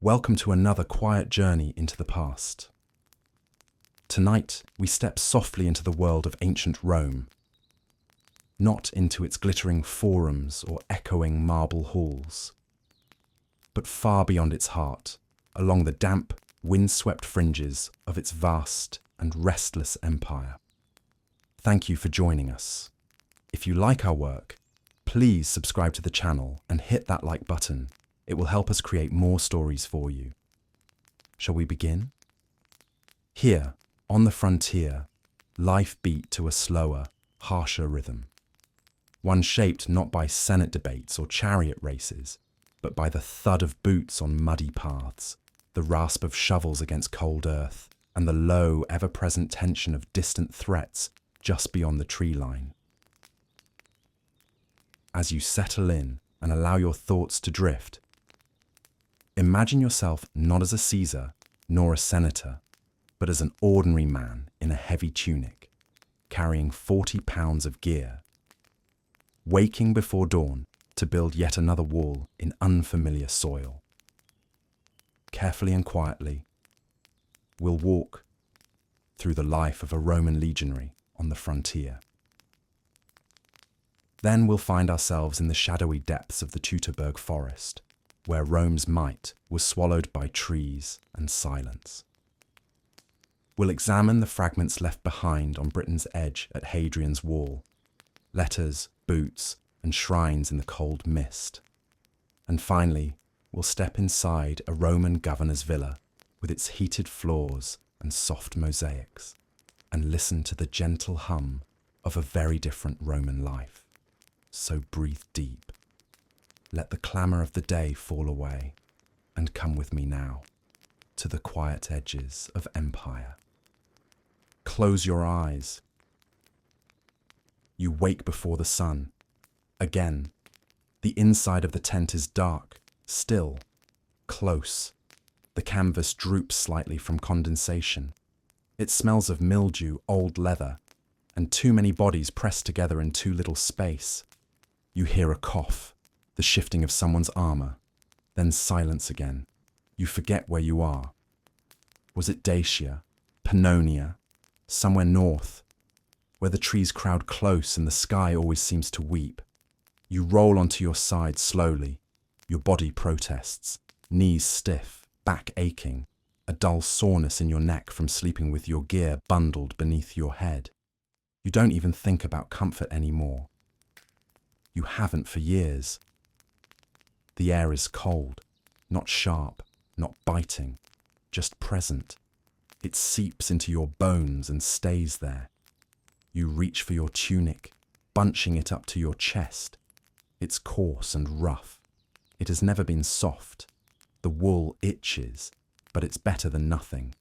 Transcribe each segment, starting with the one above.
Welcome to another quiet journey into the past. Tonight, we step softly into the world of ancient Rome, not into its glittering forums or echoing marble halls, but far beyond its heart, along the damp, windswept fringes of its vast and restless empire. Thank you for joining us. If you like our work, please subscribe to the channel and hit that like button. It will help us create more stories for you. Shall we begin? Here, on the frontier, life beat to a slower, harsher rhythm. One shaped not by Senate debates or chariot races, but by the thud of boots on muddy paths, the rasp of shovels against cold earth, and the low, ever-present tension of distant threats just beyond the tree line. As you settle in and allow your thoughts to drift, imagine yourself not as a Caesar nor a senator, but as an ordinary man in a heavy tunic, carrying 40 pounds of gear, waking before dawn to build yet another wall in unfamiliar soil. Carefully and quietly, we'll walk through the life of a Roman legionary on the frontier. Then we'll find ourselves in the shadowy depths of the Teutoburg Forest, where Rome's might was swallowed by trees and silence. We'll examine the fragments left behind on Britain's edge at Hadrian's wall, letters, boots, and shrines in the cold mist. And finally, we'll step inside a Roman governor's villa with its heated floors and soft mosaics, and listen to the gentle hum of a very different Roman life. So breathe deep. Let the clamour of the day fall away, and come with me now to the quiet edges of empire. Close your eyes. You wake before the sun. Again, the inside of the tent is dark, still, close. The canvas droops slightly from condensation. It smells of mildew, old leather, and too many bodies pressed together in too little space. You hear a cough, the shifting of someone's armour, then silence again. You forget where you are. Was it Dacia, Pannonia, somewhere north, where the trees crowd close and the sky always seems to weep? You roll onto your side slowly. Your body protests, knees stiff, back aching, a dull soreness in your neck from sleeping with your gear bundled beneath your head. You don't even think about comfort anymore. You haven't for years. The air is cold, not sharp, not biting, just present. It seeps into your bones and stays there. You reach for your tunic, bunching it up to your chest. It's coarse and rough. It has never been soft. The wool itches, but it's better than nothing.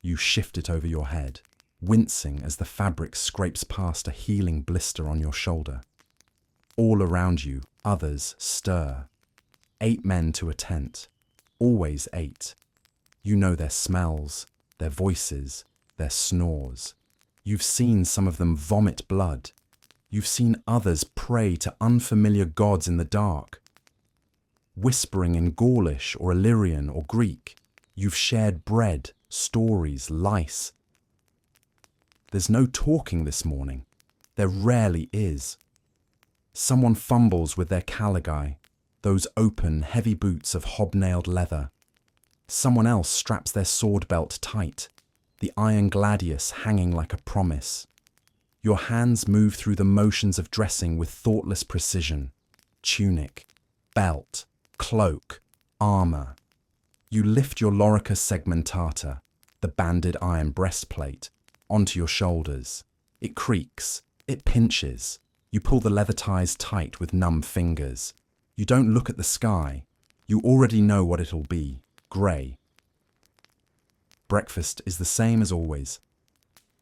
You shift it over your head, wincing as the fabric scrapes past a healing blister on your shoulder. All around you, others stir. 8 men to a tent, always 8. You know their smells, their voices, their snores. You've seen some of them vomit blood. You've seen others pray to unfamiliar gods in the dark, whispering in Gaulish or Illyrian or Greek. You've shared bread, stories, lice. There's no talking this morning. There rarely is. Someone fumbles with their caligae, those open, heavy boots of hobnailed leather. Someone else straps their sword belt tight, the iron gladius hanging like a promise. Your hands move through the motions of dressing with thoughtless precision. Tunic, belt, cloak, armour. You lift your lorica segmentata, the banded iron breastplate, onto your shoulders. It creaks, it pinches. You pull the leather ties tight with numb fingers. You don't look at the sky. You already know what it'll be, grey. Breakfast is the same as always.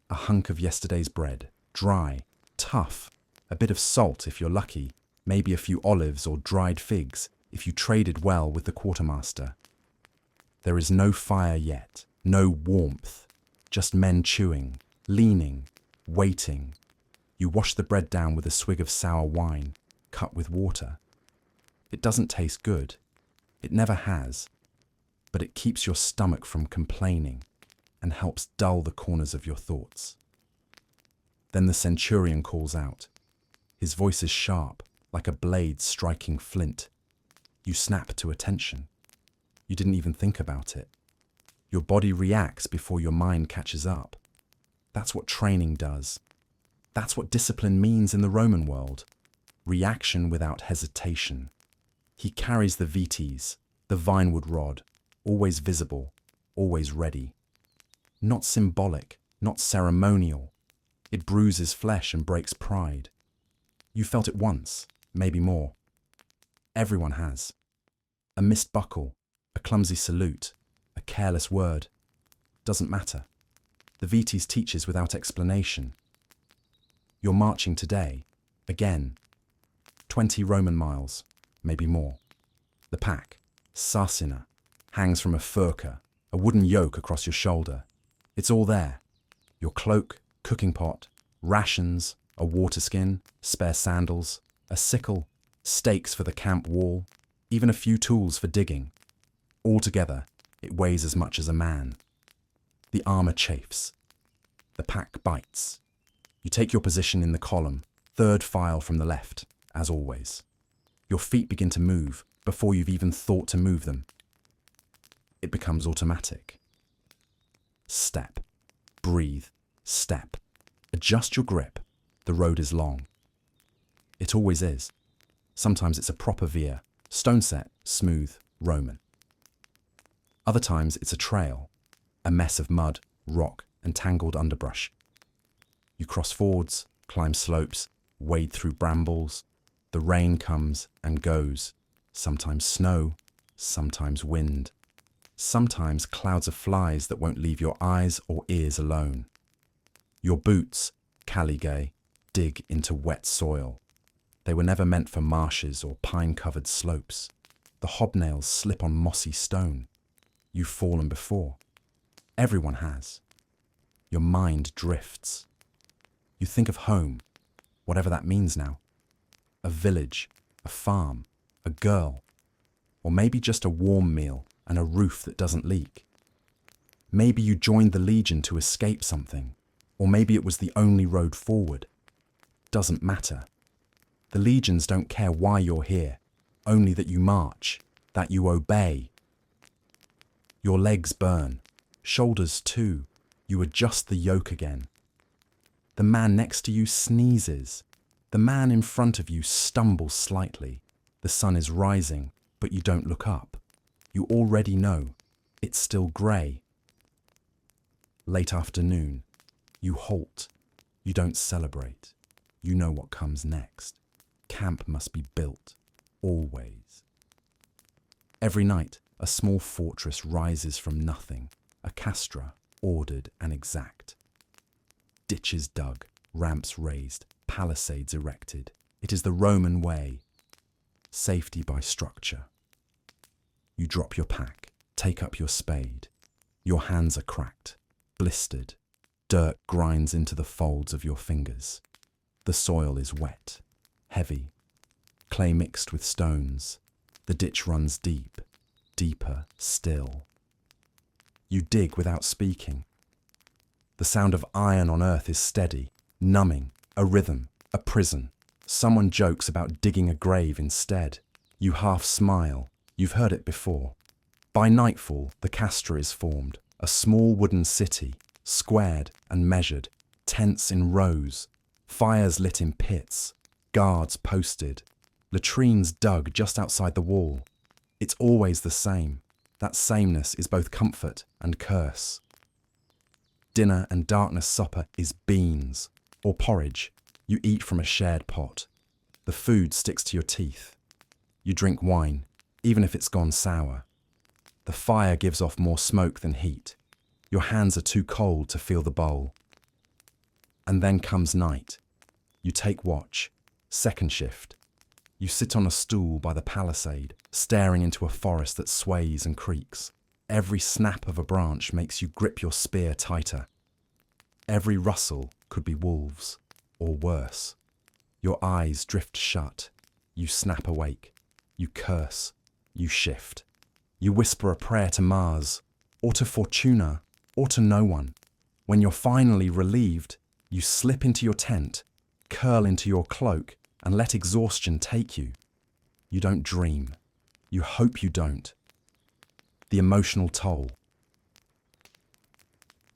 A hunk of yesterday's bread, dry, tough, a bit of salt if you're lucky, maybe a few olives or dried figs if you traded well with the quartermaster. There is no fire yet, no warmth, just men chewing, leaning, waiting. You wash the bread down with a swig of sour wine, cut with water. It doesn't taste good. It never has. but it keeps your stomach from complaining and helps dull the corners of your thoughts. Then the centurion calls out. His voice is sharp, like a blade striking flint. You snap to attention. You didn't even think about it. Your body reacts before your mind catches up. That's what training does. That's what discipline means in the Roman world. Reaction without hesitation. He carries the vites, the vinewood rod, always visible, always ready. Not symbolic, not ceremonial. It bruises flesh and breaks pride. You felt it once, maybe more. Everyone has. A missed buckle, a clumsy salute, a careless word. Doesn't matter. The vites teaches without explanation. You're marching today, again. 20 Roman miles, maybe more. The pack, sarcina, hangs from a furca, a wooden yoke across your shoulder. It's all there. Your cloak, cooking pot, rations, a water skin, spare sandals, a sickle, stakes for the camp wall, even a few tools for digging. Altogether, it weighs as much as a man. The armour chafes. The pack bites. You take your position in the column, third file from the left, as always. Your feet begin to move before you've even thought to move them. It becomes automatic. Step. Breathe. Step. Adjust your grip. The road is long. It always is. Sometimes it's a proper via, stone set, smooth, Roman. Other times it's a trail, a mess of mud, rock, and tangled underbrush. You cross fords, climb slopes, wade through brambles. The rain comes and goes. Sometimes snow, sometimes wind. Sometimes clouds of flies that won't leave your eyes or ears alone. Your boots, caligay, dig into wet soil. They were never meant for marshes or pine-covered slopes. The hobnails slip on mossy stone. You've fallen before. Everyone has. Your mind drifts. You think of home, whatever that means now. A village, a farm, a girl, or maybe just a warm meal and a roof that doesn't leak. Maybe you joined the Legion to escape something, or maybe it was the only road forward. Doesn't matter. The legions don't care why you're here, only that you march, that you obey. Your legs burn, shoulders too. You adjust the yoke again. The man next to you sneezes. The man in front of you stumbles slightly. The sun is rising, but you don't look up. You already know. It's still grey. Late afternoon. You halt. You don't celebrate. You know what comes next. Camp must be built. Always. Every night, a small fortress rises from nothing. A castra, ordered and exact. Ditches dug, ramps raised, palisades erected. It is the Roman way. Safety by structure. You drop your pack, take up your spade. Your hands are cracked, blistered. Dirt grinds into the folds of your fingers. The soil is wet, heavy, clay mixed with stones. The ditch runs deep, deeper still. You dig without speaking. The sound of iron on earth is steady, numbing, a rhythm, a prison. Someone jokes about digging a grave instead. You half smile. You've heard it before. By nightfall, the castra is formed, a small wooden city, squared and measured, tents in rows, fires lit in pits, guards posted, latrines dug just outside the wall. It's always the same. That sameness is both comfort and curse. Dinner and darkness supper is beans or porridge. You eat from a shared pot. The food sticks to your teeth. You drink wine, even if it's gone sour. The fire gives off more smoke than heat. Your hands are too cold to feel the bowl. And then comes night. You take watch, second shift. You sit on a stool by the palisade, staring into a forest that sways and creaks. Every snap of a branch makes you grip your spear tighter. Every rustle could be wolves, or worse. Your eyes drift shut. You snap awake. You curse. You shift. You whisper a prayer to Mars, or to Fortuna, or to no one. When you're finally relieved, you slip into your tent, curl into your cloak, and let exhaustion take you. You don't dream. You hope you don't. The emotional toll.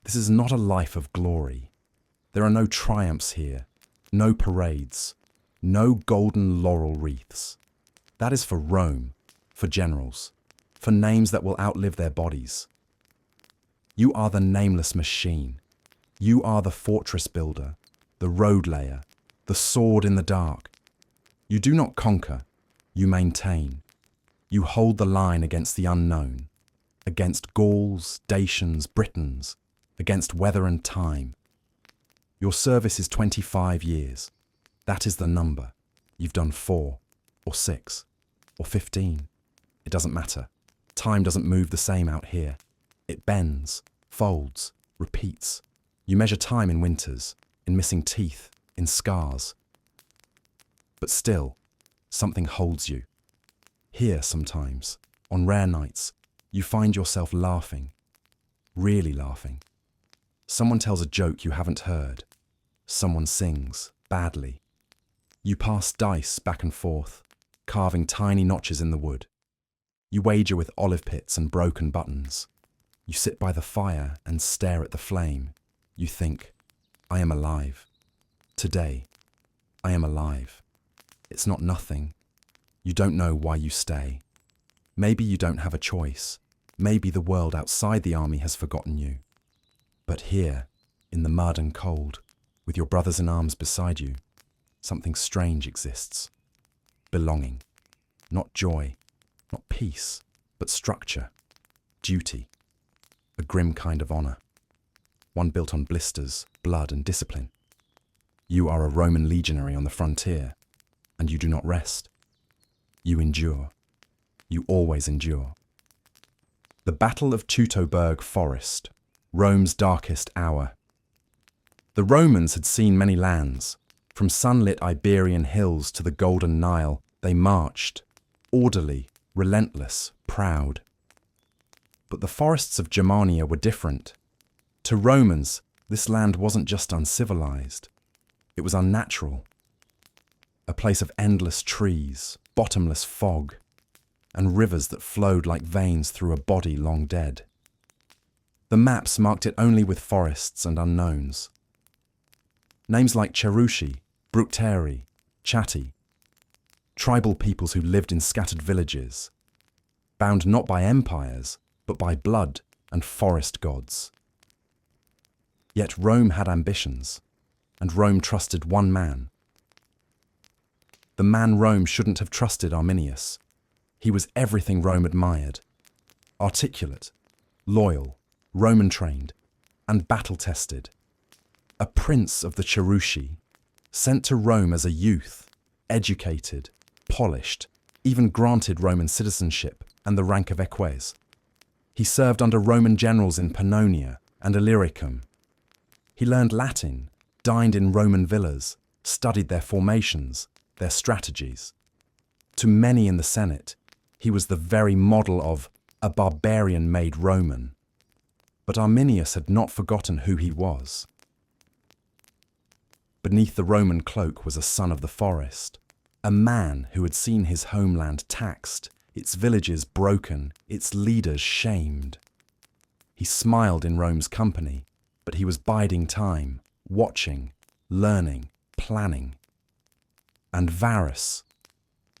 This is not a life of glory. There are no triumphs here, no parades, no golden laurel wreaths. That is for Rome, for generals, for names that will outlive their bodies. You are the nameless machine. You are the fortress builder, the road layer, the sword in the dark. You do not conquer, you maintain. You hold the line against the unknown, against Gauls, Dacians, Britons, against weather and time. Your service is 25 years. That is the number. You've done 4, or 6, or 15. It doesn't matter. Time doesn't move the same out here. It bends, folds, repeats. You measure time in winters, in missing teeth, in scars. But still, something holds you. Here sometimes, on rare nights, you find yourself laughing, really laughing. Someone tells a joke you haven't heard. Someone sings, badly. You pass dice back and forth, carving tiny notches in the wood. You wager with olive pits and broken buttons. You sit by the fire and stare at the flame. You think, I am alive. Today, I am alive. It's not nothing. You don't know why you stay. Maybe you don't have a choice. Maybe the world outside the army has forgotten you. But here, in the mud and cold, with your brothers in arms beside you, something strange exists. Belonging. Not joy, not peace, but structure. Duty. A grim kind of honour. One built on blisters, blood and discipline. You are a Roman legionary on the frontier, and you do not rest. You endure. You always endure. The Battle of Teutoburg Forest, Rome's darkest hour. The Romans had seen many lands. From sunlit Iberian hills to the Golden Nile, they marched, orderly, relentless, proud. But the forests of Germania were different. To Romans, this land wasn't just uncivilized. It was unnatural. A place of endless trees, bottomless fog, and rivers that flowed like veins through a body long dead. The maps marked it only with forests and unknowns. Names like Cherushi, Bructeri, Chatti, tribal peoples who lived in scattered villages, bound not by empires, but by blood and forest gods. Yet Rome had ambitions, and Rome trusted one man. The man Rome shouldn't have trusted Arminius. He was everything Rome admired. Articulate, loyal, Roman-trained, and battle-tested. A prince of the Cherushi, sent to Rome as a youth, educated, polished, even granted Roman citizenship and the rank of eques. He served under Roman generals in Pannonia and Illyricum. He learned Latin, dined in Roman villas, studied their formations, their strategies. To many in the Senate, he was the very model of a barbarian made Roman. But Arminius had not forgotten who he was. Beneath the Roman cloak was a son of the forest, a man who had seen his homeland taxed, its villages broken, its leaders shamed. He smiled in Rome's company, but he was biding time, watching, learning, planning. And Varus,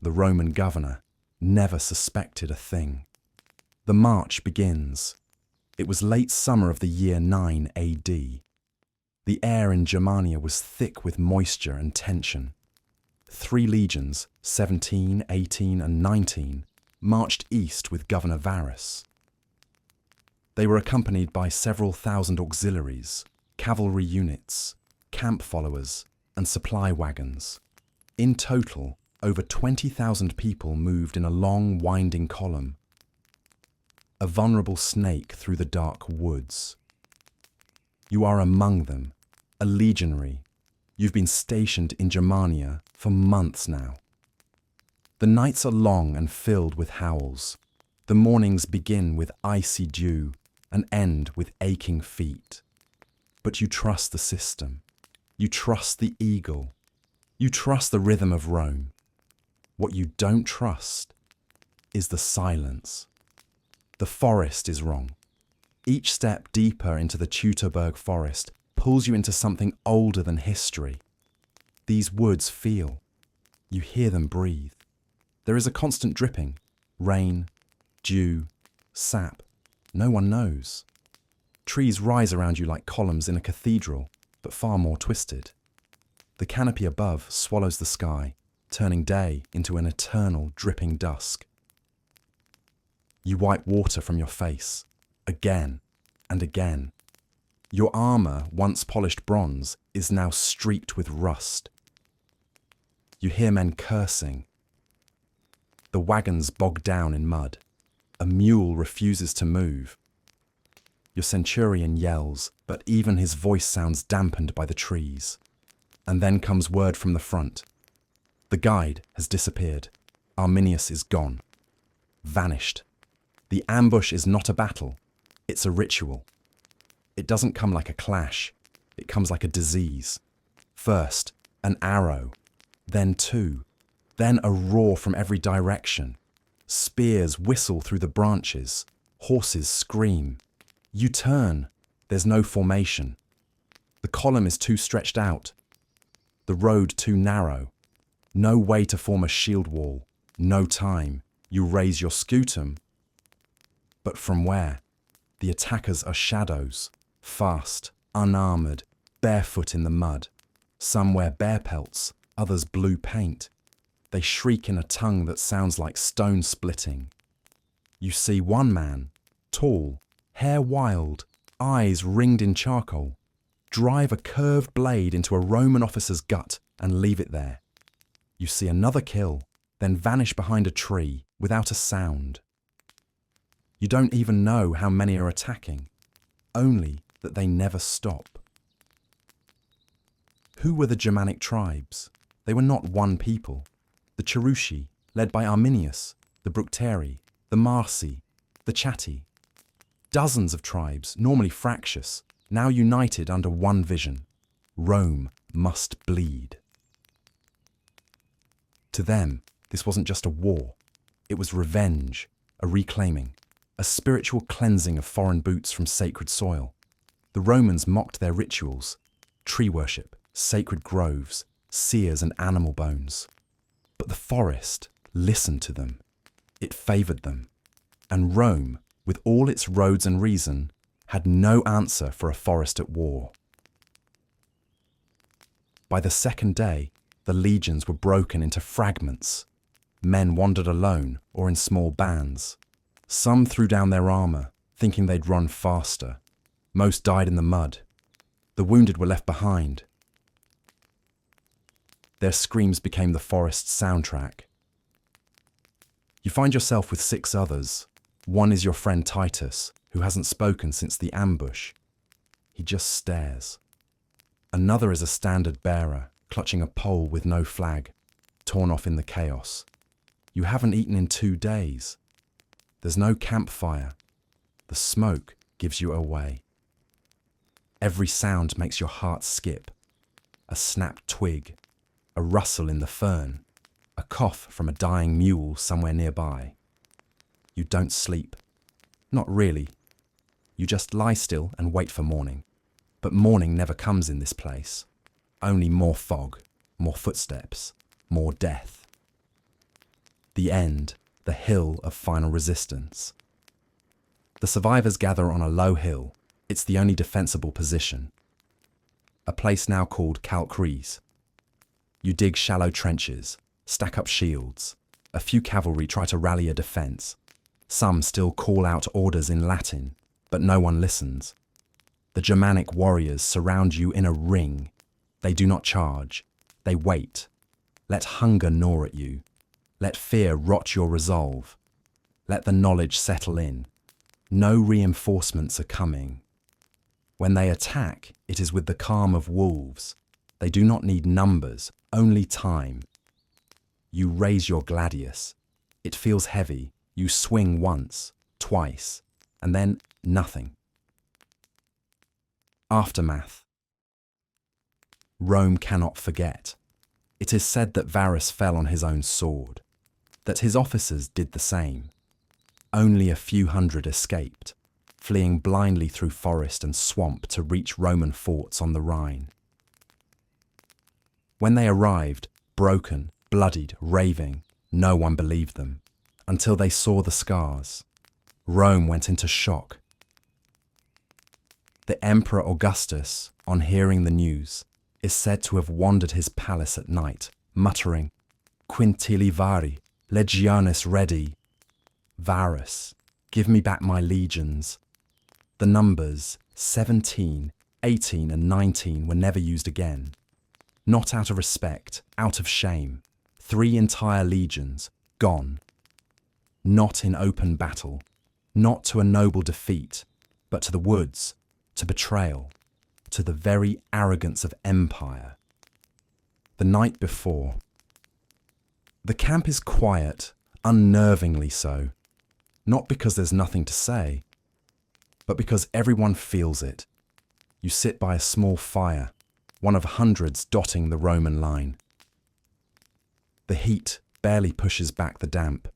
the Roman governor, never suspected a thing. The march begins. It was late summer of the year 9 AD. The air in Germania was thick with moisture and tension. 3 legions, 17, 18, and 19, marched east with Governor Varus. They were accompanied by several thousand auxiliaries, cavalry units, camp followers, and supply wagons. In total, over 20,000 people moved in a long, winding column. A vulnerable snake through the dark woods. You are among them, a legionary. You've been stationed in Germania for months now. The nights are long and filled with howls. The mornings begin with icy dew and end with aching feet. But you trust the system. You trust the eagle. You trust the rhythm of Rome. What you don't trust is the silence. The forest is wrong. Each step deeper into the Teutoburg Forest pulls you into something older than history. These woods feel. You hear them breathe. There is a constant dripping. Rain, dew, sap. No one knows. Trees rise around you like columns in a cathedral, but far more twisted. The canopy above swallows the sky, turning day into an eternal dripping dusk. You wipe water from your face, again and again. Your armor, once polished bronze, is now streaked with rust. You hear men cursing. The wagons bog down in mud. A mule refuses to move. Your centurion yells, but even his voice sounds dampened by the trees. And then comes word from the front. The guide has disappeared. Arminius is gone. Vanished. The ambush is not a battle. It's a ritual. It doesn't come like a clash. It comes like a disease. First, an arrow. Then two. Then a roar from every direction. Spears whistle through the branches. Horses scream. You turn. There's no formation. The column is too stretched out. The road too narrow. No way to form a shield wall. No time. You raise your scutum. But from where? The attackers are shadows. Fast, unarmoured, barefoot in the mud. Some wear bear pelts, others blue paint. They shriek in a tongue that sounds like stone splitting. You see one man, tall, hair wild, eyes ringed in charcoal, drive a curved blade into a Roman officer's gut and leave it there. You see another kill, then vanish behind a tree without a sound. You don't even know how many are attacking, only that they never stop. Who were the Germanic tribes? They were not one people. The Cherushi, led by Arminius, the Bructeri, the Marsi, the Chatti. Dozens of tribes, normally fractious, now united under one vision. Rome must bleed. To them, this wasn't just a war. It was revenge, a reclaiming, a spiritual cleansing of foreign boots from sacred soil. The Romans mocked their rituals, tree worship, sacred groves, seers and animal bones. But the forest listened to them. It favoured them. And Rome, with all its roads and reason, had no answer for a forest at war. By the second day, the legions were broken into fragments. Men wandered alone or in small bands. Some threw down their armour, thinking they'd run faster. Most died in the mud. The wounded were left behind. Their screams became the forest's soundtrack. You find yourself with 6 others. One is your friend Titus, who hasn't spoken since the ambush. He just stares. Another is a standard bearer, clutching a pole with no flag, torn off in the chaos. You haven't eaten in 2 days. There's no campfire. The smoke gives you away. Every sound makes your heart skip. A snapped twig, a rustle in the fern, a cough from a dying mule somewhere nearby. You don't sleep. Not really. You just lie still and wait for morning. But morning never comes in this place. Only more fog, more footsteps, more death. The end, the hill of final resistance. The survivors gather on a low hill. It's the only defensible position. A place now called Calcrease. You dig shallow trenches, stack up shields. A few cavalry try to rally a defence. Some still call out orders in Latin, but no one listens. The Germanic warriors surround you in a ring. They do not charge. They wait. Let hunger gnaw at you. Let fear rot your resolve. Let the knowledge settle in. No reinforcements are coming. When they attack, it is with the calm of wolves. They do not need numbers, only time. You raise your gladius. It feels heavy. You swing once, twice, and then nothing. Aftermath. Rome cannot forget. It is said that Varus fell on his own sword, that his officers did the same. Only a few hundred escaped, fleeing blindly through forest and swamp to reach Roman forts on the Rhine. When they arrived, broken, bloodied, raving, no one believed them, until they saw the scars. Rome went into shock. The Emperor Augustus, on hearing the news, is said to have wandered his palace at night, muttering, "Quintili vari, legionis ready." Varus, give me back my legions. The numbers 17, 18 and 19 were never used again. Not out of respect, out of shame. 3 entire legions, gone. Not in open battle, not to a noble defeat, but to the woods, to betrayal, to the very arrogance of empire. The night before. The camp is quiet, unnervingly so, not because there's nothing to say, but because everyone feels it. You sit by a small fire, one of hundreds dotting the Roman line. The heat barely pushes back the damp.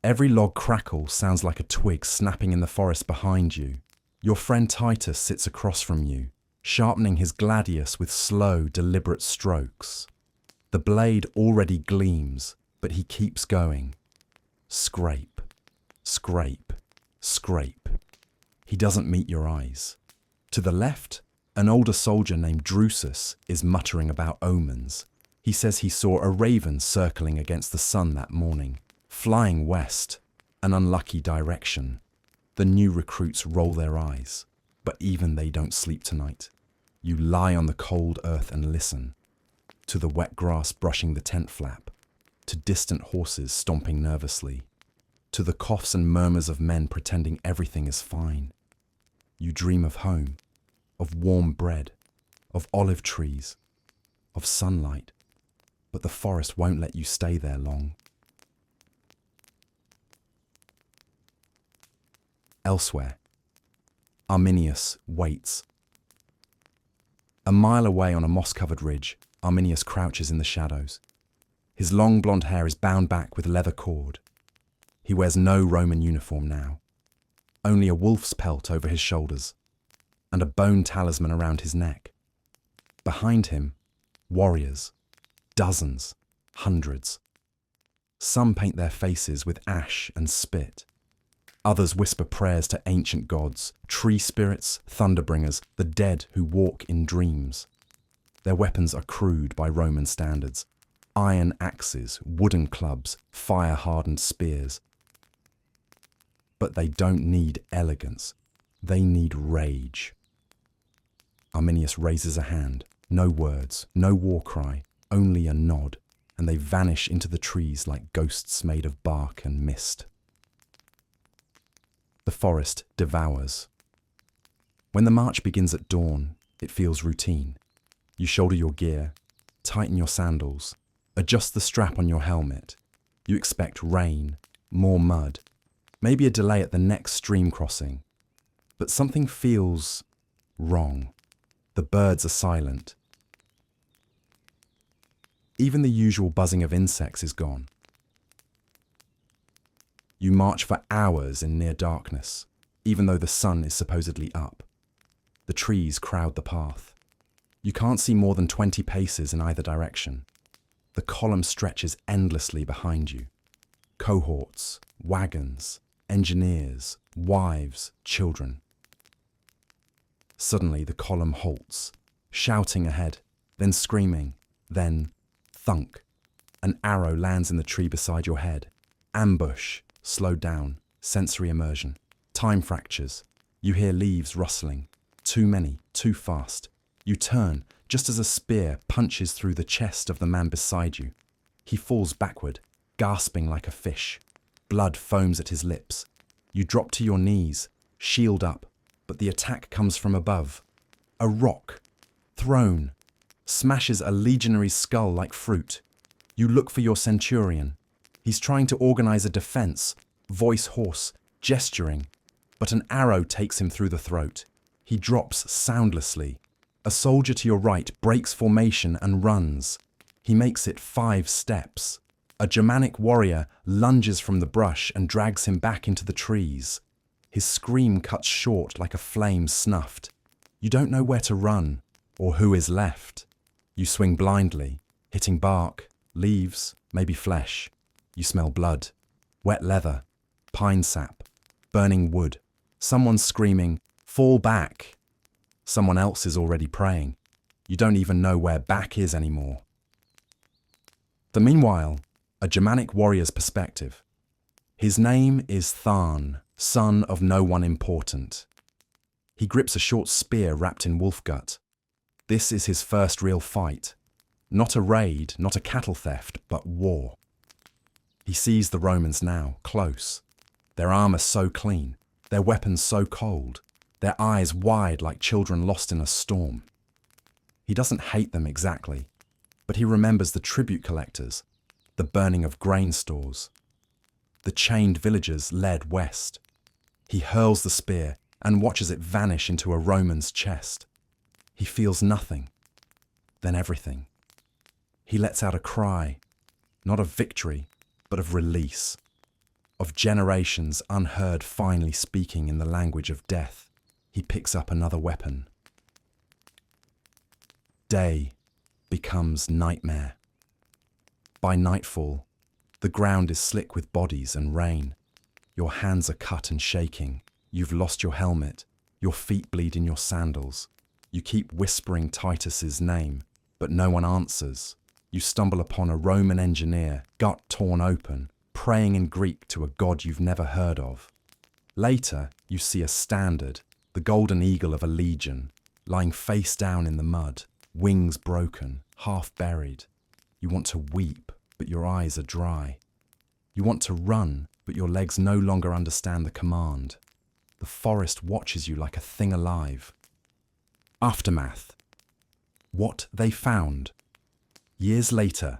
Every log crackle sounds like a twig snapping in the forest behind you. Your friend Titus sits across from you, sharpening his gladius with slow, deliberate strokes. The blade already gleams, but he keeps going. Scrape, scrape, scrape. He doesn't meet your eyes. To the left, an older soldier named Drusus is muttering about omens. He says he saw a raven circling against the sun that morning, flying west, an unlucky direction. The new recruits roll their eyes, but even they don't sleep tonight. You lie on the cold earth and listen, to the wet grass brushing the tent flap, to distant horses stomping nervously, to the coughs and murmurs of men pretending everything is fine. You dream of home, of warm bread, of olive trees, of sunlight, but the forest won't let you stay there long. Elsewhere, Arminius waits. A mile away on a moss-covered ridge, Arminius crouches in the shadows. His long blonde hair is bound back with leather cord. He wears no Roman uniform now, only a wolf's pelt over his shoulders and a bone talisman around his neck. Behind him, warriors, dozens, hundreds. Some paint their faces with ash and spit. Others whisper prayers to ancient gods, tree spirits, thunderbringers, the dead who walk in dreams. Their weapons are crude by Roman standards. Iron axes, wooden clubs, fire-hardened spears. But they don't need elegance. They need rage. Arminius raises a hand. No words, no war cry, only a nod, and they vanish into the trees like ghosts made of bark and mist. The forest devours. When the march begins at dawn, it feels routine. You shoulder your gear, tighten your sandals, adjust the strap on your helmet. You expect rain, more mud, maybe a delay at the next stream crossing. But something feels wrong. The birds are silent. Even the usual buzzing of insects is gone. You march for hours in near darkness, even though the sun is supposedly up. The trees crowd the path. You can't see more than 20 paces in either direction. The column stretches endlessly behind you. Cohorts, wagons, engineers, wives, children. Suddenly the column halts, shouting ahead, then screaming, then thunk. An arrow lands in the tree beside your head. Ambush. Slow down, sensory immersion, time fractures. You hear leaves rustling. Too many, too fast. You turn, just as a spear punches through the chest of the man beside you. He falls backward, gasping like a fish. Blood foams at his lips. You drop to your knees, shield up, but the attack comes from above. A rock, thrown, smashes a legionary's skull like fruit. You look for your centurion. He's trying to organize a defense, voice hoarse, gesturing, but an arrow takes him through the throat. He drops soundlessly. A soldier to your right breaks formation and runs. He makes it 5 steps. A Germanic warrior lunges from the brush and drags him back into the trees. His scream cuts short like a flame snuffed. You don't know where to run or who is left. You swing blindly, hitting bark, leaves, maybe flesh. You smell blood, wet leather, pine sap, burning wood. Someone's screaming, "Fall back!" Someone else is already praying. You don't even know where back is anymore. Meanwhile, a Germanic warrior's perspective. His name is Tharn, son of no one important. He grips a short spear wrapped in wolf gut. This is his first real fight. Not a raid, not a cattle theft, but war. He sees the Romans now, close. Their armor so clean, their weapons so cold, their eyes wide like children lost in a storm. He doesn't hate them exactly, but he remembers the tribute collectors, the burning of grain stores, the chained villagers led west. He hurls the spear and watches it vanish into a Roman's chest. He feels nothing, then everything. He lets out a cry, not of victory, but of release, of generations unheard finally speaking in the language of death. He picks up another weapon. Day becomes nightmare. By nightfall, the ground is slick with bodies and rain. Your hands are cut and shaking. You've lost your helmet. Your feet bleed in your sandals. You keep whispering Titus's name, but no one answers. You stumble upon a Roman engineer, gut torn open, praying in Greek to a god you've never heard of. Later, you see a standard, the golden eagle of a legion, lying face down in the mud, wings broken, half buried. You want to weep, but your eyes are dry. You want to run, but your legs no longer understand the command. The forest watches you like a thing alive. Aftermath. What they found. Years later,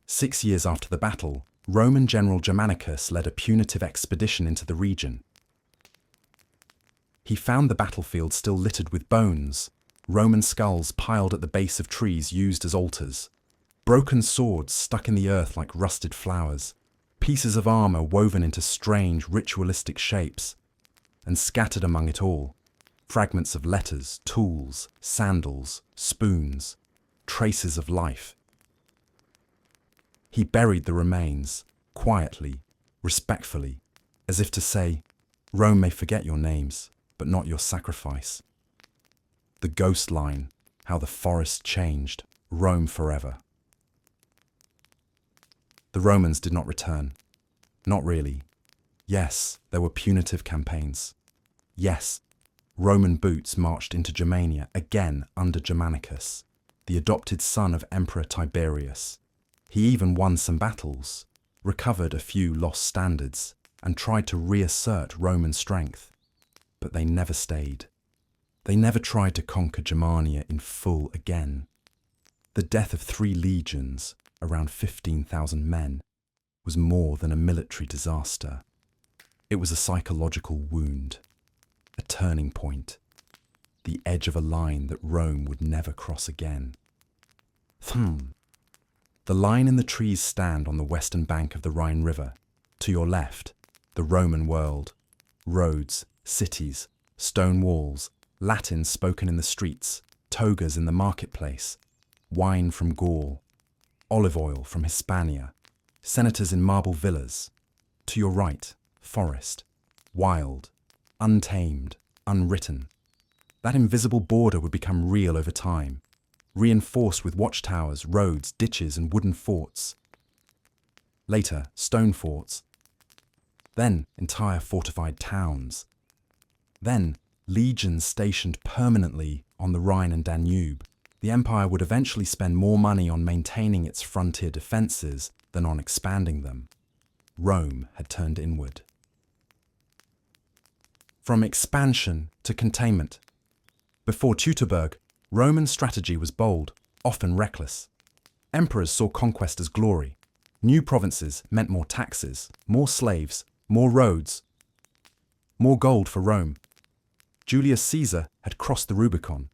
6 years after the battle, Roman general Germanicus led a punitive expedition into the region. He found the battlefield still littered with bones, Roman skulls piled at the base of trees used as altars, broken swords stuck in the earth like rusted flowers, pieces of armor woven into strange ritualistic shapes, and scattered among it all, fragments of letters, tools, sandals, spoons, traces of life. He buried the remains, quietly, respectfully, as if to say, Rome may forget your names, but not your sacrifice. The ghost line, how the forest changed, Rome forever. The Romans did not return. Not really. Yes, there were punitive campaigns. Yes, Roman boots marched into Germania again under Germanicus, the adopted son of Emperor Tiberius. He even won some battles, recovered a few lost standards, and tried to reassert Roman strength. But they never stayed. They never tried to conquer Germania in full again. The death of 3 legions, around 15,000 men, was more than a military disaster. It was a psychological wound, a turning point, the edge of a line that Rome would never cross again. The line in the trees stand on the western bank of the Rhine River. To your left, the Roman world, roads, cities, stone walls, Latin spoken in the streets, togas in the marketplace, wine from Gaul, olive oil from Hispania, senators in marble villas. To your right, forest, wild, untamed, unwritten. That invisible border would become real over time, reinforced with watchtowers, roads, ditches, and wooden forts. Later, stone forts. Then, entire fortified towns. Then, legions stationed permanently on the Rhine and Danube. The empire would eventually spend more money on maintaining its frontier defences than on expanding them. Rome had turned inward. From expansion to containment. Before Teutoburg, Roman strategy was bold, often reckless. Emperors saw conquest as glory. New provinces meant more taxes, more slaves, More roads, more gold for Rome. Julius Caesar had crossed the Rubicon.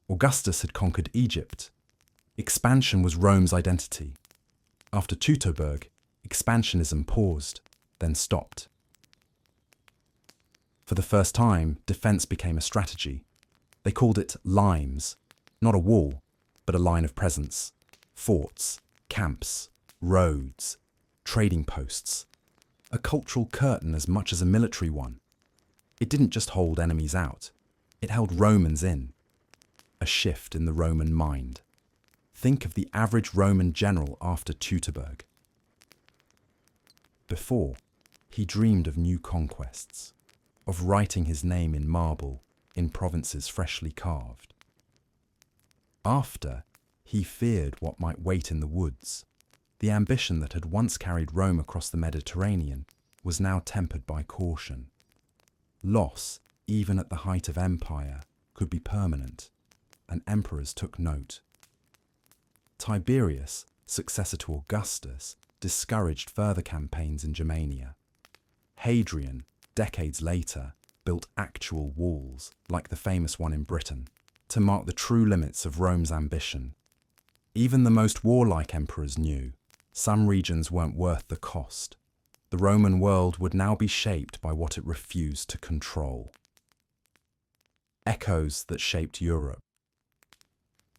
Augustus had conquered Egypt. Expansion was Rome's identity. After Teutoburg, expansionism paused, then stopped. For the first time, defense became a strategy. They called it limes, not a wall, but a line of presence. Forts, camps, roads, trading posts. A cultural curtain as much as a military one. It didn't just hold enemies out, it held Romans in. A shift in the Roman mind. Think of the average Roman general after Teutoburg. Before, he dreamed of new conquests, of writing his name in marble in provinces freshly carved. After, he feared what might wait in the woods. The ambition that had once carried Rome across the Mediterranean was now tempered by caution. Loss, even at the height of empire, could be permanent, and emperors took note. Tiberius, successor to Augustus, discouraged further campaigns in Germania. Hadrian, decades later, built actual walls, like the famous one in Britain, to mark the true limits of Rome's ambition. Even the most warlike emperors knew some regions weren't worth the cost. The Roman world would now be shaped by what it refused to control. Echoes that shaped Europe.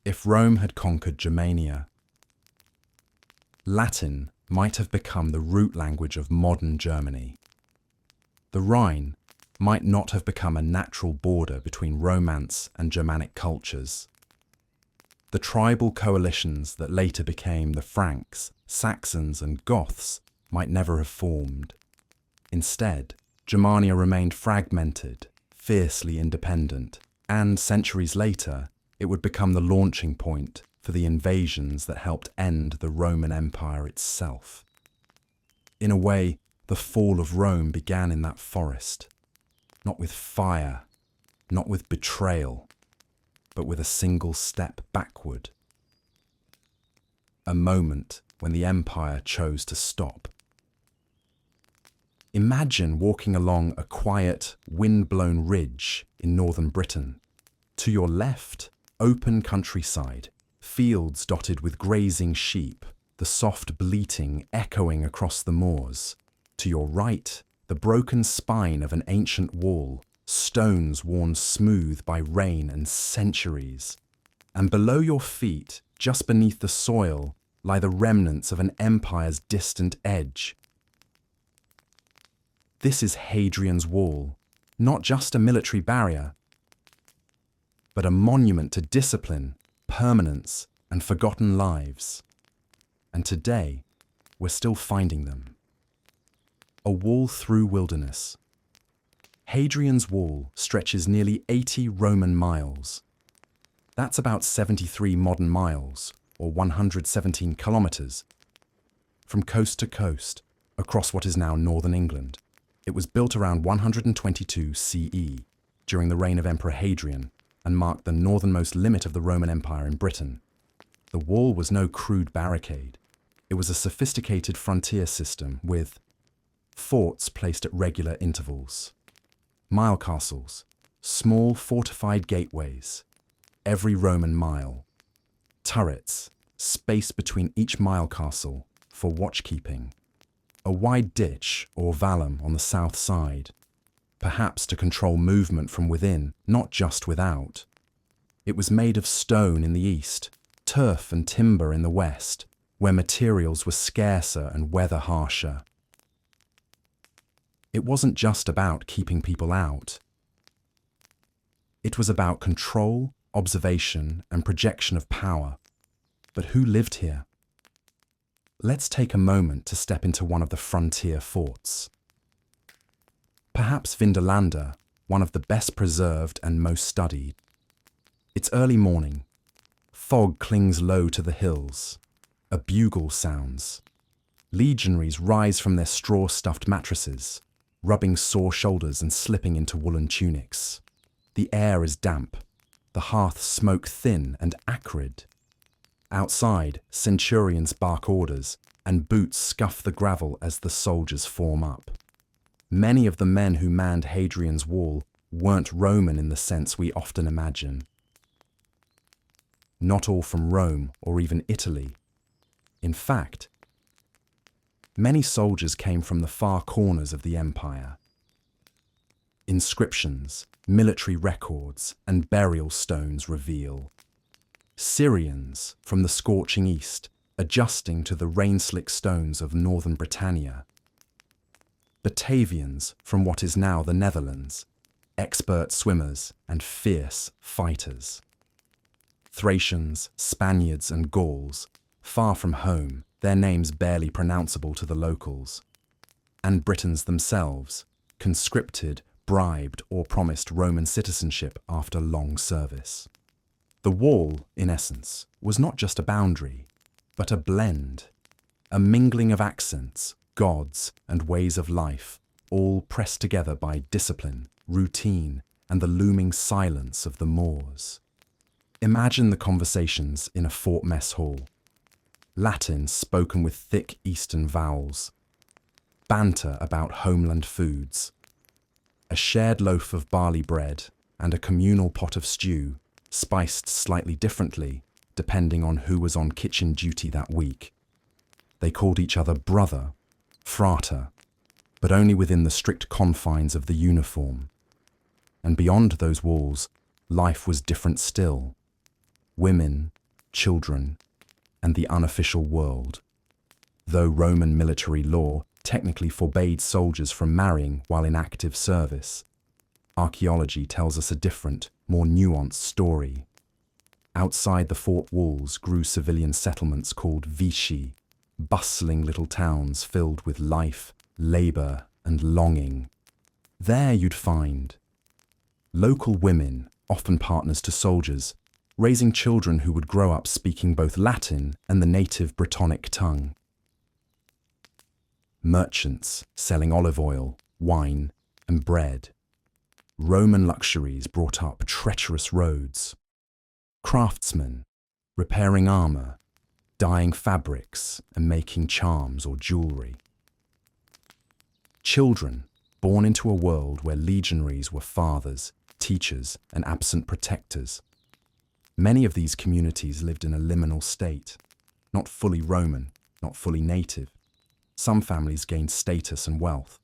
If Rome had conquered Germania, Latin might have become the root language of modern Germany. The Rhine might not have become a natural border between Romance and Germanic cultures. The tribal coalitions that later became the Franks, Saxons, and Goths might never have formed. Instead, Germania remained fragmented, fiercely independent, and centuries later, it would become the launching point for the invasions that helped end the Roman Empire itself. In a way, the fall of Rome began in that forest, not with fire, not with betrayal, but with a single step backward. A moment when the empire chose to stop. Imagine walking along a quiet, wind-blown ridge in northern Britain. To your left, open countryside, fields dotted with grazing sheep, the soft bleating echoing across the moors. To your right, the broken spine of an ancient wall, stones worn smooth by rain and centuries. And below your feet, just beneath the soil, lie the remnants of an empire's distant edge. This is Hadrian's Wall, not just a military barrier, but a monument to discipline, permanence, and forgotten lives. And today, we're still finding them. A wall through wilderness. Hadrian's Wall stretches nearly 80 Roman miles. That's about 73 modern miles, or 117 kilometers. From coast to coast, across what is now northern England. It was built around 122 CE, during the reign of Emperor Hadrian, and marked the northernmost limit of the Roman Empire in Britain. The wall was no crude barricade. It was a sophisticated frontier system with forts placed at regular intervals, mile castles, small fortified gateways, every Roman mile, turrets, space between each mile castle for watchkeeping, a wide ditch or vallum on the south side, perhaps to control movement from within, not just without. It was made of stone in the east, turf and timber in the west, where materials were scarcer and weather harsher. It wasn't just about keeping people out. It was about control, observation, and projection of power. But who lived here? Let's take a moment to step into one of the frontier forts. Perhaps Vindolanda, one of the best preserved and most studied. It's early morning. Fog clings low to the hills. A bugle sounds. Legionaries rise from their straw-stuffed mattresses, rubbing sore shoulders and slipping into woolen tunics. The air is damp, the hearths smoke thin and acrid. Outside, centurions bark orders, and boots scuff the gravel as the soldiers form up. Many of the men who manned Hadrian's wall weren't Roman in the sense we often imagine. Not all from Rome or even Italy. In fact, many soldiers came from the far corners of the empire. Inscriptions, military records, and burial stones reveal Syrians from the scorching east, adjusting to the rain-slick stones of northern Britannia. Batavians from what is now the Netherlands, expert swimmers and fierce fighters. Thracians, Spaniards, and Gauls, far from home, their names barely pronounceable to the locals. And Britons themselves, conscripted, bribed, or promised Roman citizenship after long service. The wall, in essence, was not just a boundary, but a blend, a mingling of accents, gods, and ways of life, all pressed together by discipline, routine, and the looming silence of the moors. Imagine the conversations in a fort mess hall. Latin spoken with thick Eastern vowels. Banter about homeland foods. A shared loaf of barley bread and a communal pot of stew, spiced slightly differently, depending on who was on kitchen duty that week. They called each other brother, frater, but only within the strict confines of the uniform. And beyond those walls, life was different still. Women, children, and the unofficial world. Though Roman military law technically forbade soldiers from marrying while in active service, archaeology tells us a different, more nuanced story. Outside the fort walls grew civilian settlements called vici, bustling little towns filled with life, labour, and longing. There you'd find local women, often partners to soldiers, raising children who would grow up speaking both Latin and the native Brittonic tongue. Merchants selling olive oil, wine, and bread. Roman luxuries brought up treacherous roads. Craftsmen repairing armour, dyeing fabrics, and making charms or jewellery. Children born into a world where legionaries were fathers, teachers, and absent protectors. Many of these communities lived in a liminal state, not fully Roman, not fully native. Some families gained status and wealth.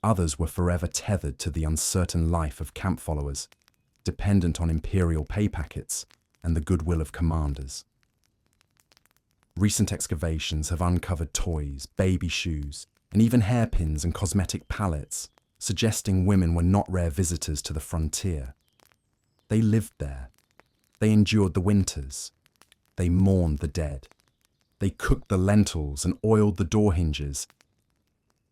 Others were forever tethered to the uncertain life of camp followers, dependent on imperial pay packets and the goodwill of commanders. Recent excavations have uncovered toys, baby shoes, and even hairpins and cosmetic palettes, suggesting women were not rare visitors to the frontier. They lived there. They endured the winters. They mourned the dead. They cooked the lentils and oiled the door hinges,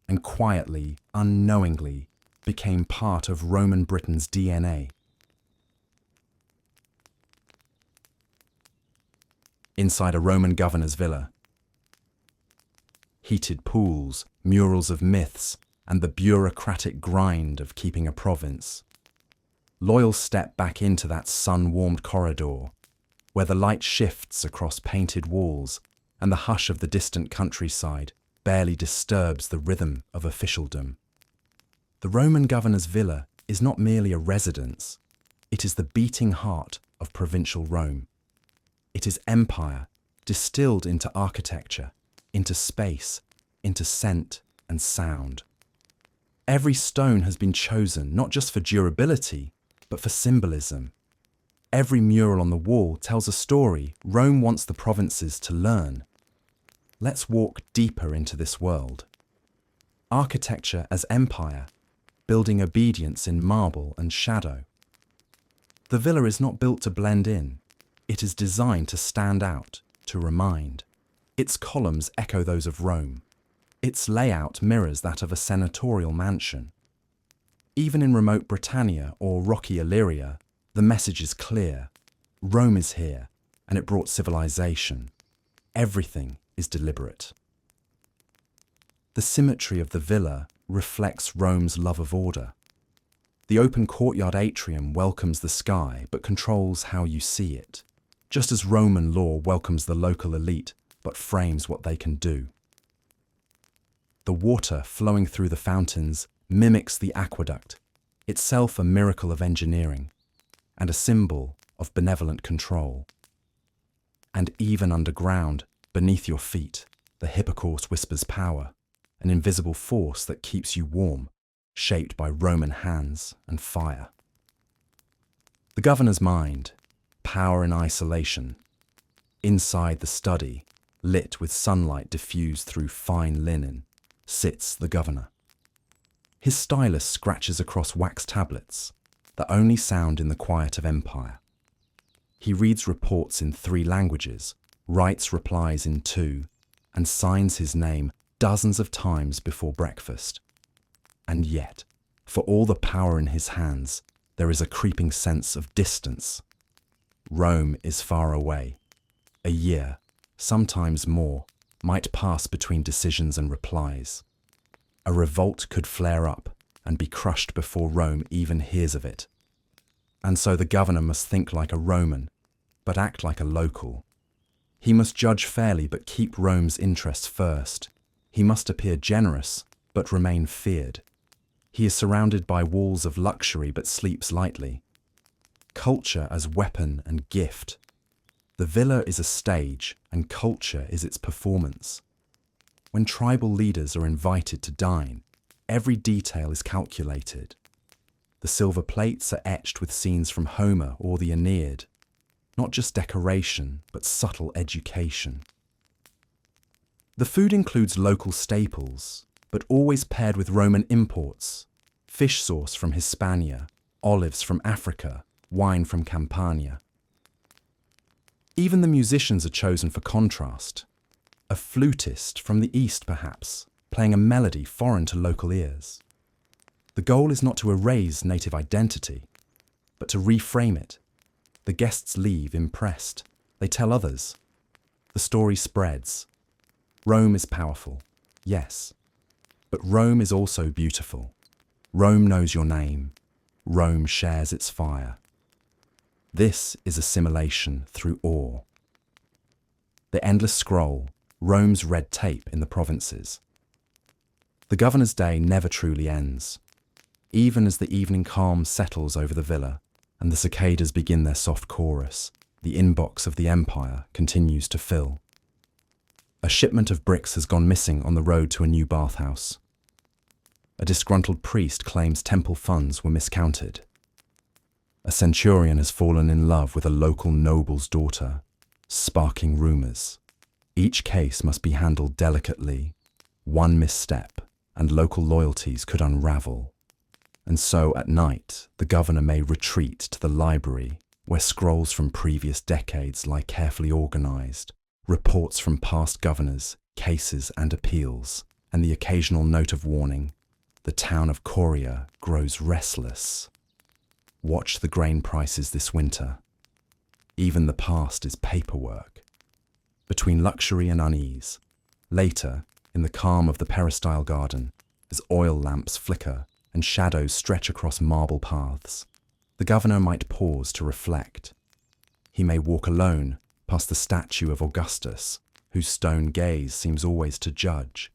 and quietly, unknowingly, became part of Roman Britain's DNA. Inside a Roman governor's villa, heated pools, murals of myths, and the bureaucratic grind of keeping a province. Loyal step back into that sun-warmed corridor, where the light shifts across painted walls and the hush of the distant countryside barely disturbs the rhythm of officialdom. The Roman governor's villa is not merely a residence, it is the beating heart of provincial Rome. It is empire distilled into architecture, into space, into scent and sound. Every stone has been chosen not just for durability, but for symbolism. Every mural on the wall tells a story Rome wants the provinces to learn. Let's walk deeper into this world. Architecture as empire, building obedience in marble and shadow. The villa is not built to blend in. It is designed to stand out, to remind. Its columns echo those of Rome. Its layout mirrors that of a senatorial mansion. Even in remote Britannia or rocky Illyria, the message is clear. Rome is here, and it brought civilization. Everything is deliberate. The symmetry of the villa reflects Rome's love of order. The open courtyard atrium welcomes the sky but controls how you see it, just as Roman law welcomes the local elite but frames what they can do. The water flowing through the fountains mimics the aqueduct, itself a miracle of engineering and a symbol of benevolent control. And even underground, beneath your feet, the hippocaust whispers power, an invisible force that keeps you warm, shaped by Roman hands and fire. The governor's mind, power in isolation. Inside the study, lit with sunlight diffused through fine linen, sits the governor. His stylus scratches across wax tablets, the only sound in the quiet of empire. He reads reports in 3 languages, writes replies in 2, and signs his name dozens of times before breakfast. And yet, for all the power in his hands, there is a creeping sense of distance. Rome is far away. A year, sometimes more, might pass between decisions and replies. A revolt could flare up and be crushed before Rome even hears of it. And so the governor must think like a Roman, but act like a local. He must judge fairly but keep Rome's interests first. He must appear generous but remain feared. He is surrounded by walls of luxury but sleeps lightly. Culture as weapon and gift. The villa is a stage and culture is its performance. When tribal leaders are invited to dine, every detail is calculated. The silver plates are etched with scenes from Homer or the Aeneid. Not just decoration, but subtle education. The food includes local staples, but always paired with Roman imports. Fish sauce from Hispania, olives from Africa, wine from Campania. Even the musicians are chosen for contrast. A flutist from the East, perhaps, playing a melody foreign to local ears. The goal is not to erase native identity, but to reframe it. The guests leave impressed. They tell others. The story spreads. Rome is powerful, yes, but Rome is also beautiful. Rome knows your name. Rome shares its fire. This is assimilation through awe. The endless scroll, Rome's red tape in the provinces. The governor's day never truly ends. Even as the evening calm settles over the villa and the cicadas begin their soft chorus, the inbox of the empire continues to fill. A shipment of bricks has gone missing on the road to a new bathhouse. A disgruntled priest claims temple funds were miscounted. A centurion has fallen in love with a local noble's daughter, sparking rumours. Each case must be handled delicately. One misstep, and local loyalties could unravel. And so, at night, the governor may retreat to the library, where scrolls from previous decades lie carefully organised, reports from past governors, cases and appeals, and the occasional note of warning. The town of Coria grows restless. Watch the grain prices this winter. Even the past is paperwork. Between luxury and unease, later, in the calm of the peristyle garden, as oil lamps flicker and shadows stretch across marble paths, the governor might pause to reflect. He may walk alone past the statue of Augustus, whose stone gaze seems always to judge.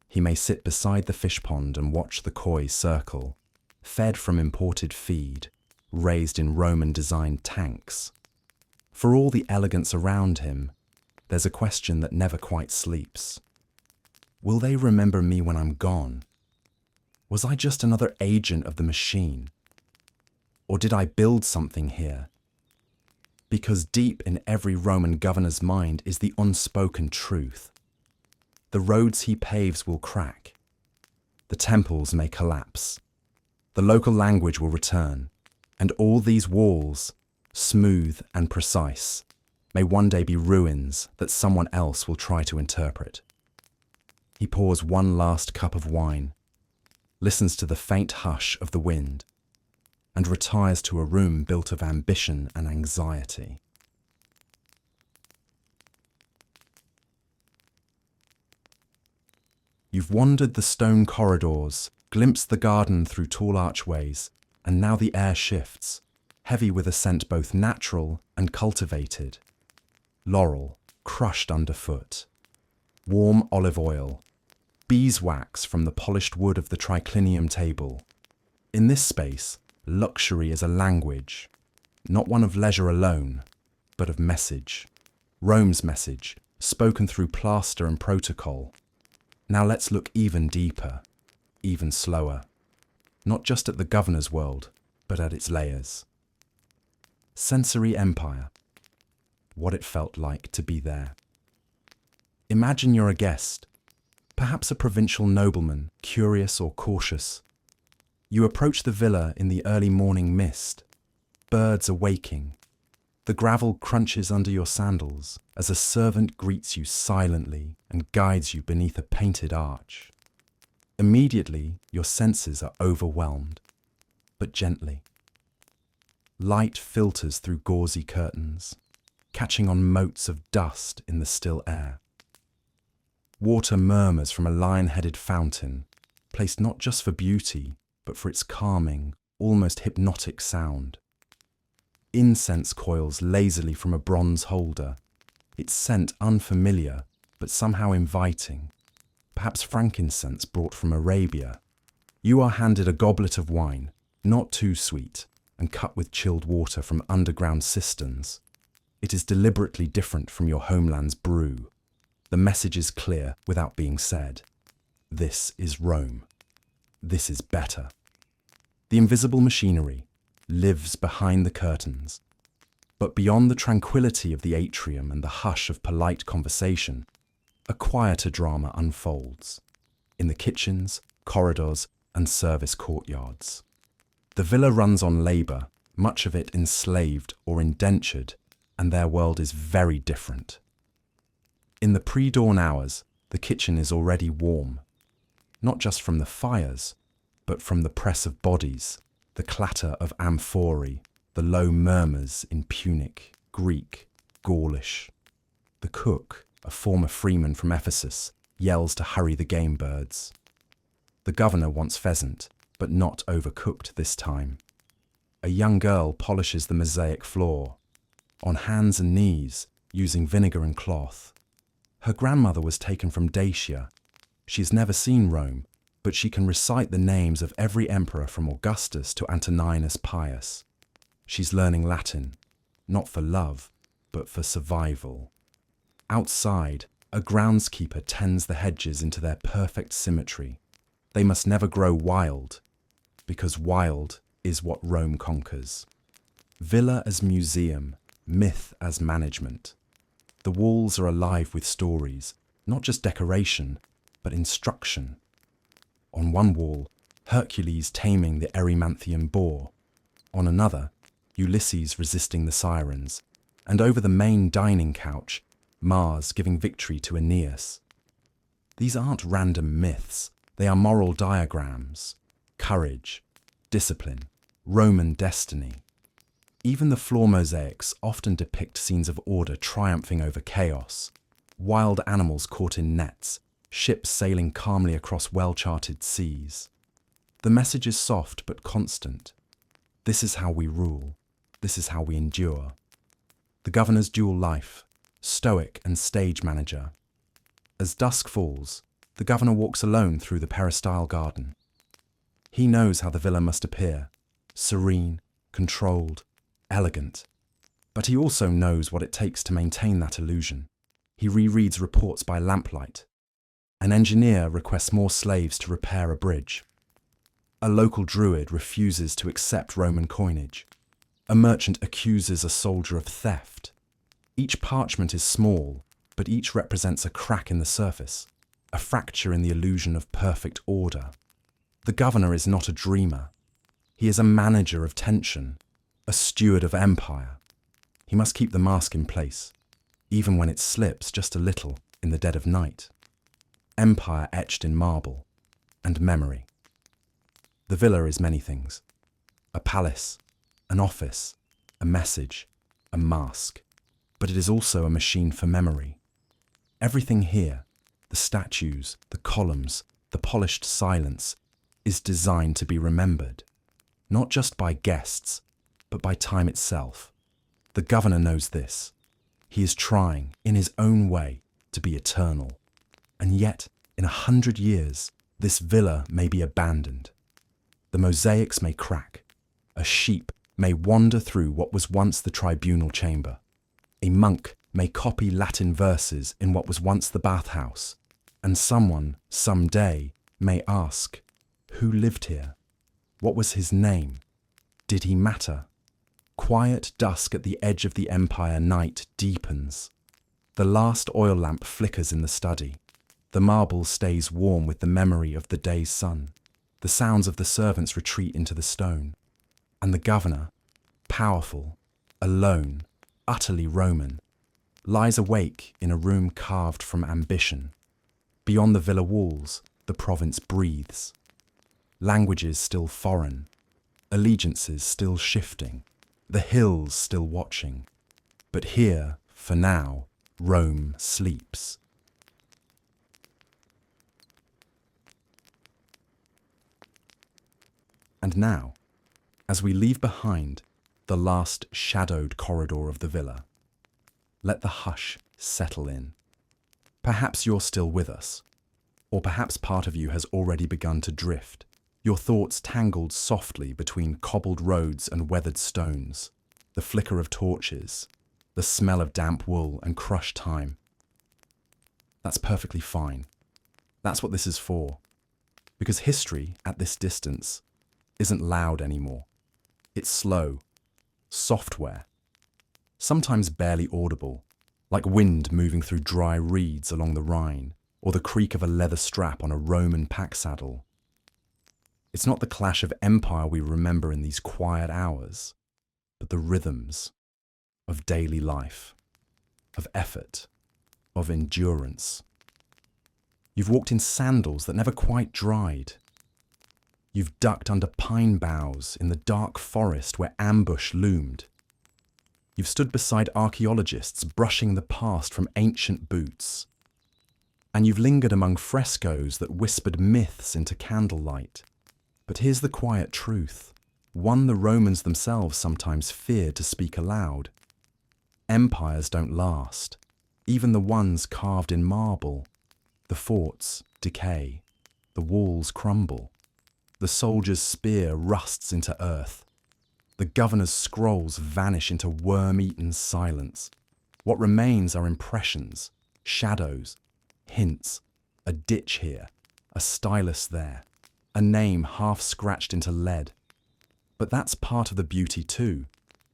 He may sit beside the fish pond and watch the koi circle, fed from imported feed, raised in Roman-designed tanks. For all the elegance around him, there's a question that never quite sleeps. Will they remember me when I'm gone? Was I just another agent of the machine? Or did I build something here? Because deep in every Roman governor's mind is the unspoken truth. The roads he paves will crack. The temples may collapse. The local language will return. And all these walls, smooth and precise, may one day be ruins that someone else will try to interpret. He pours one last cup of wine, listens to the faint hush of the wind, and retires to a room built of ambition and anxiety. You've wandered the stone corridors, glimpsed the garden through tall archways, and now the air shifts, heavy with a scent both natural and cultivated. Laurel, crushed underfoot. Warm olive oil. beeswax from the polished wood of the triclinium table. In this space, luxury is a language, not one of leisure alone, but of message. Rome's message, spoken through plaster and protocol. Now let's look even deeper, even slower. Not just at the governor's world, but at its layers. Sensory empire. What it felt like to be there. Imagine you're a guest, perhaps a provincial nobleman, curious or cautious. You approach the villa in the early morning mist. Birds are waking. The gravel crunches under your sandals as a servant greets you silently and guides you beneath a painted arch. Immediately, your senses are overwhelmed, but gently. Light filters through gauzy curtains, catching on motes of dust in the still air. Water murmurs from a lion-headed fountain, placed not just for beauty, but for its calming, almost hypnotic sound. Incense coils lazily from a bronze holder, its scent unfamiliar, but somehow inviting. Perhaps frankincense brought from Arabia. You are handed a goblet of wine, not too sweet, and cut with chilled water from underground cisterns. It is deliberately different from your homeland's brew. The message is clear without being said. This is Rome. This is better. The invisible machinery lives behind the curtains. But beyond the tranquility of the atrium and the hush of polite conversation, a quieter drama unfolds in the kitchens, corridors, and service courtyards. The villa runs on labour, much of it enslaved or indentured, and their world is very different. In the pre-dawn hours, the kitchen is already warm, not just from the fires, but from the press of bodies, the clatter of amphorae, the low murmurs in Punic, Greek, Gaulish. The cook, a former freeman from Ephesus, yells to hurry the game birds. The governor wants pheasant, but not overcooked this time. A young girl polishes the mosaic floor, on hands and knees, using vinegar and cloth. Her grandmother was taken from Dacia. She's never seen Rome, but she can recite the names of every emperor from Augustus to Antoninus Pius. She's learning Latin, not for love, but for survival. Outside, a groundskeeper tends the hedges into their perfect symmetry. They must never grow wild, because wild is what Rome conquers. Villa as museum, myth as management. The walls are alive with stories, not just decoration, but instruction. On one wall, Hercules taming the Erymanthian boar. On another, Ulysses resisting the sirens. And over the main dining couch, Mars giving victory to Aeneas. These aren't random myths, they are moral diagrams. Courage, discipline, Roman destiny. Even the floor mosaics often depict scenes of order triumphing over chaos. Wild animals caught in nets, ships sailing calmly across well-charted seas. The message is soft but constant. This is how we rule. This is how we endure. The governor's dual life, stoic and stage manager. As dusk falls, the governor walks alone through the peristyle garden. He knows how the villa must appear, serene, controlled, elegant. But he also knows what it takes to maintain that illusion. He rereads reports by lamplight. An engineer requests more slaves to repair a bridge. A local druid refuses to accept Roman coinage. A merchant accuses a soldier of theft. Each parchment is small, but each represents a crack in the surface, a fracture in the illusion of perfect order. The governor is not a dreamer. He is a manager of tension, a steward of empire. He must keep the mask in place, even when it slips just a little in the dead of night. Empire etched in marble, and memory. The villa is many things. A palace, an office, a message, a mask. But it is also a machine for memory. Everything here, the statues, the columns, the polished silence, is designed to be remembered, not just by guests, but by time itself. The governor knows this. He is trying, in his own way, to be eternal. And yet, In 100 years, this villa may be abandoned. The mosaics may crack. A sheep may wander through what was once the tribunal chamber. A monk may copy Latin verses in what was once the bathhouse. And someone, someday, may ask, who lived here? What was his name? Did he matter? Quiet dusk at the edge of the empire night deepens. The last oil lamp flickers in the study. The marble stays warm with the memory of the day's sun. The sounds of the servants retreat into the stone. And the governor, powerful, alone, utterly Roman, lies awake in a room carved from ambition. Beyond the villa walls, the province breathes. Languages still foreign, allegiances still shifting, the hills still watching. But here, for now, Rome sleeps. And now, as we leave behind the last shadowed corridor of the villa, let the hush settle in. Perhaps you're still with us, or perhaps part of you has already begun to drift, your thoughts tangled softly between cobbled roads and weathered stones, the flicker of torches, the smell of damp wool and crushed time. That's perfectly fine. That's what this is for. Because history, at this distance, isn't loud anymore. It's slow, software, sometimes barely audible, like wind moving through dry reeds along the Rhine, or the creak of a leather strap on a Roman pack saddle. It's not the clash of empire we remember in these quiet hours, but the rhythms of daily life, of effort, of endurance. You've walked in sandals that never quite dried. You've ducked under pine boughs in the dark forest where ambush loomed. You've stood beside archaeologists brushing the past from ancient boots. And you've lingered among frescoes that whispered myths into candlelight. But here's the quiet truth, one the Romans themselves sometimes feared to speak aloud. Empires don't last, even the ones carved in marble. The forts decay, the walls crumble. The soldier's spear rusts into earth. The governor's scrolls vanish into worm-eaten silence. What remains are impressions, shadows, hints, a ditch here, a stylus there, a name half scratched into lead. But that's part of the beauty too,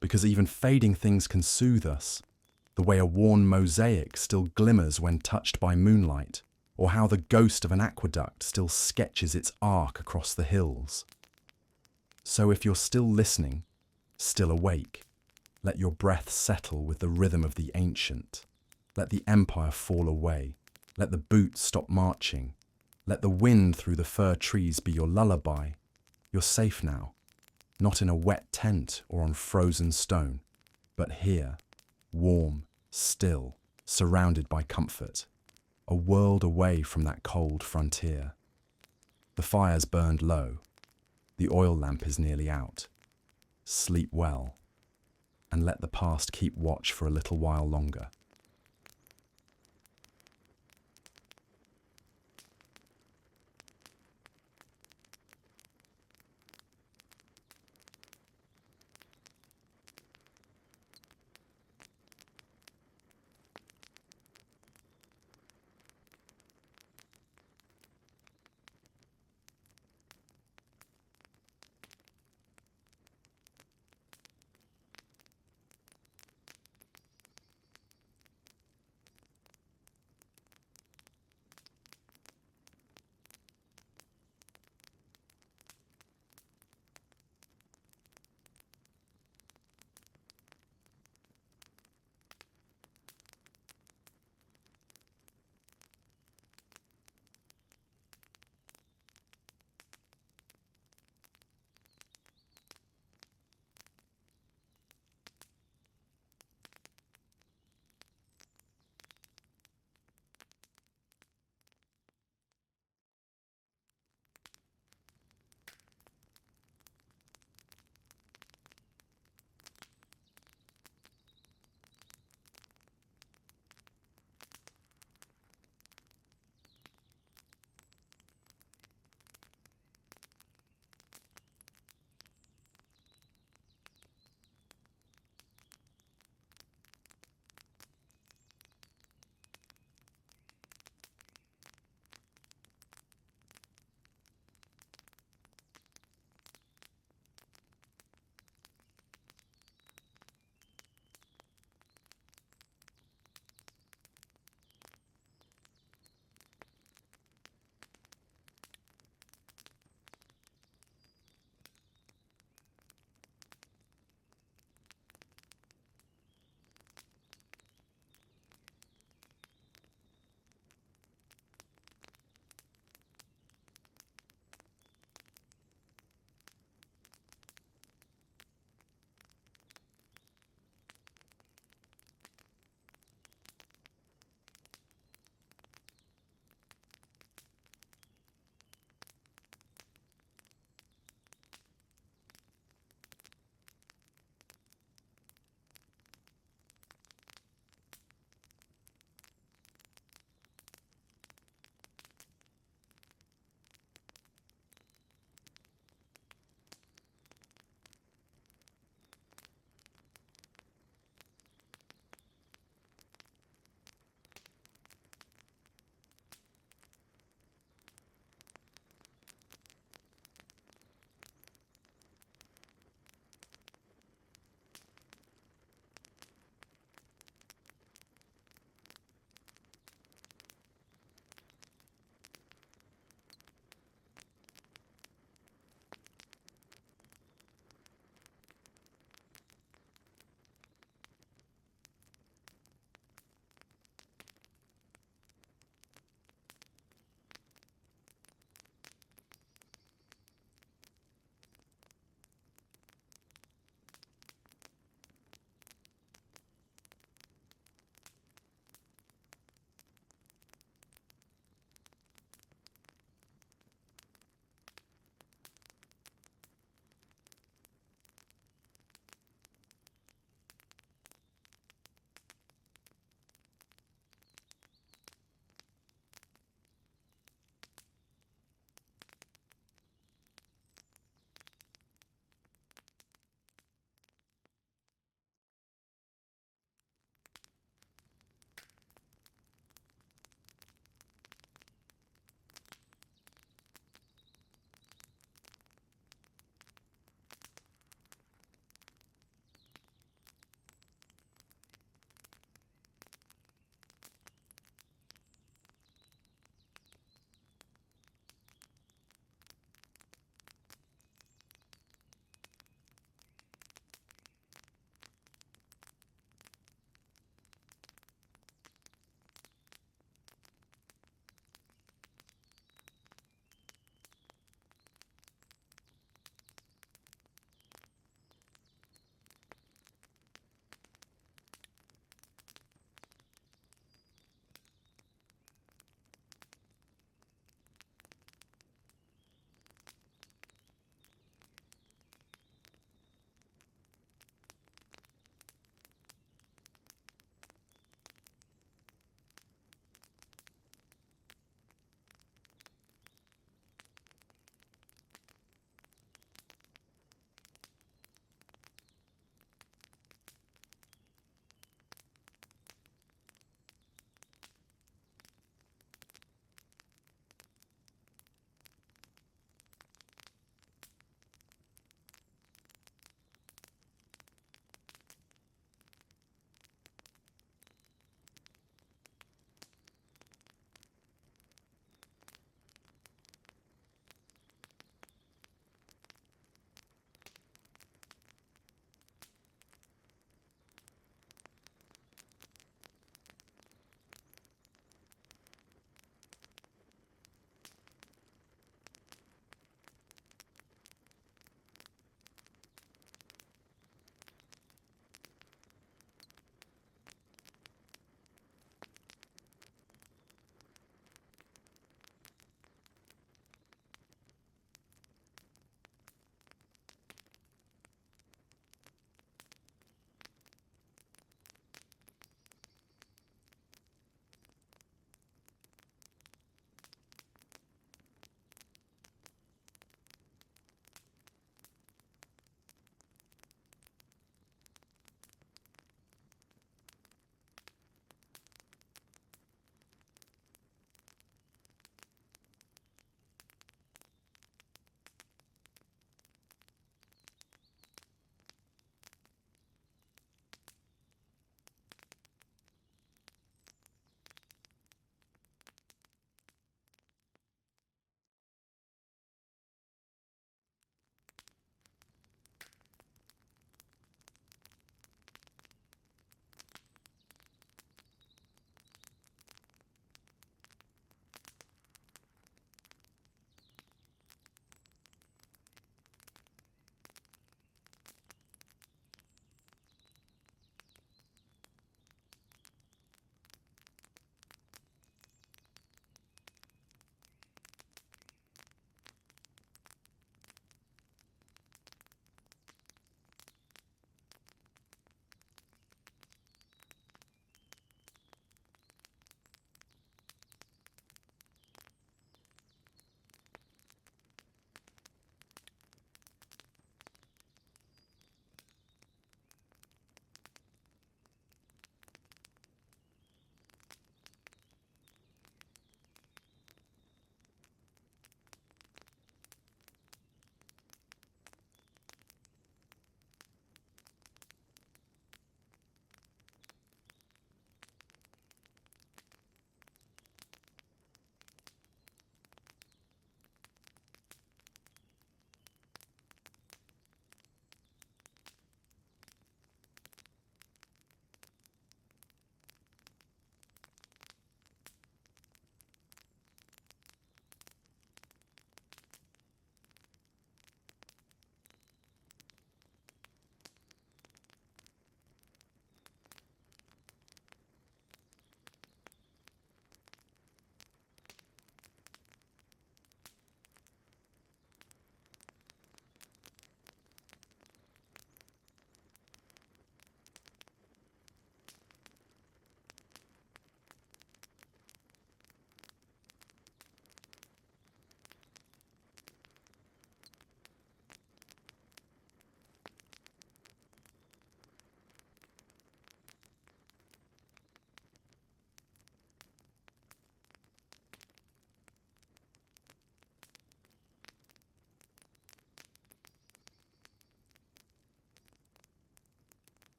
because even fading things can soothe us, the way a worn mosaic still glimmers when touched by moonlight, or how the ghost of an aqueduct still sketches its arc across the hills. So if you're still listening, still awake, let your breath settle with the rhythm of the ancient. Let the empire fall away. Let the boots stop marching. Let the wind through the fir trees be your lullaby. You're safe now, not in a wet tent or on frozen stone, but here, warm, still, surrounded by comfort. A world away from that cold frontier. The fire's burned low. The oil lamp is nearly out. Sleep well, and let the past keep watch for a little while longer.